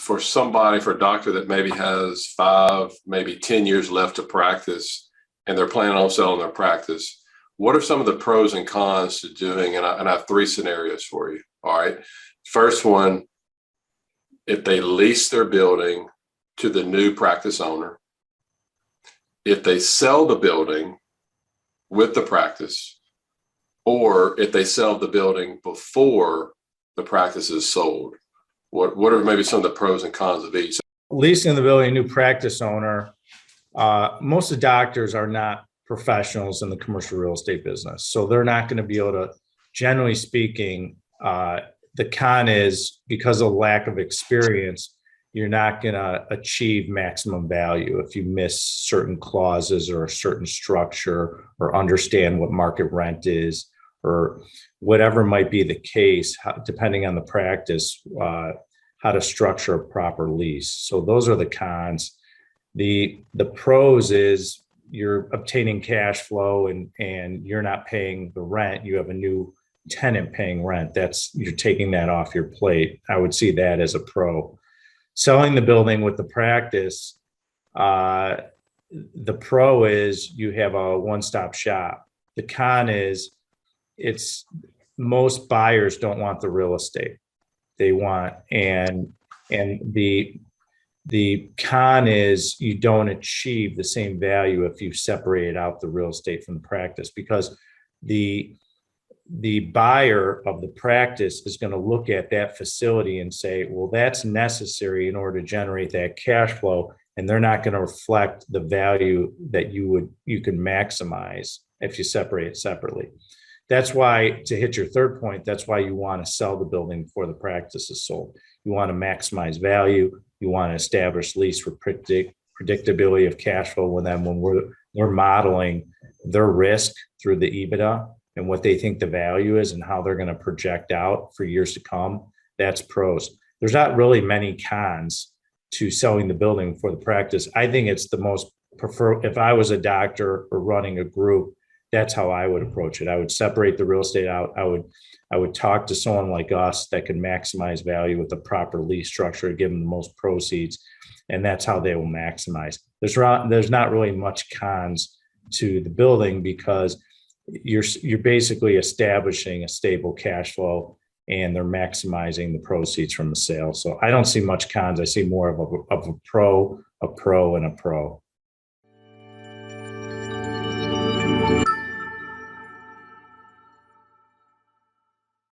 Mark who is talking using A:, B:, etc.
A: for somebody, for a doctor that maybe has 5, maybe 10 years left to practice, and they're planning on selling their practice, what are some of the pros and cons to doing? And I have 3 scenarios for you. All right. First one, if they lease their building to the new practice owner, if they sell the building with the practice, or if they sell the building before the practice is sold. What are maybe some of the pros and cons of each?
B: Leasing the building, new practice owner, most of the doctors are not professionals in the commercial real estate business. So they're not going to be able to, generally speaking, the con is because of lack of experience, you're not going to achieve maximum value if you miss certain clauses or a certain structure or understand what market rent is or whatever might be the case, depending on the practice, how to structure a proper lease. So those are the cons. The pros is you're obtaining cash flow and you're not paying the rent. You have a new tenant paying rent. You're taking that off your plate. I would see that as a pro. Selling the building with the practice, the pro is you have a one-stop shop. The con is most buyers don't want the real estate. They want, and the con is you don't achieve the same value if you separate out the real estate from the practice, because the buyer of the practice is going to look at that facility and say, well, that's necessary in order to generate that cash flow. And they're not going to reflect the value that you can maximize if you separate it separately. That's why, to hit your third point, that's why you want to sell the building before the practice is sold. You want to maximize value. You want to establish lease for predictability of cash flow when we're modeling their risk through the EBITDA and what they think the value is and how they're going to project out for years to come. That's pros. There's not really many cons to selling the building for the practice. I think it's the most preferred. If I was a doctor or running a group, that's how I would approach it. I would separate the real estate out. I would talk to someone like us that can maximize value with the proper lease structure, give them the most proceeds, and that's how they will maximize. There's not really much cons to the building because you're basically establishing a stable cash flow and they're maximizing the proceeds from the sale. So I don't see much cons. I see more of a pro, and a pro.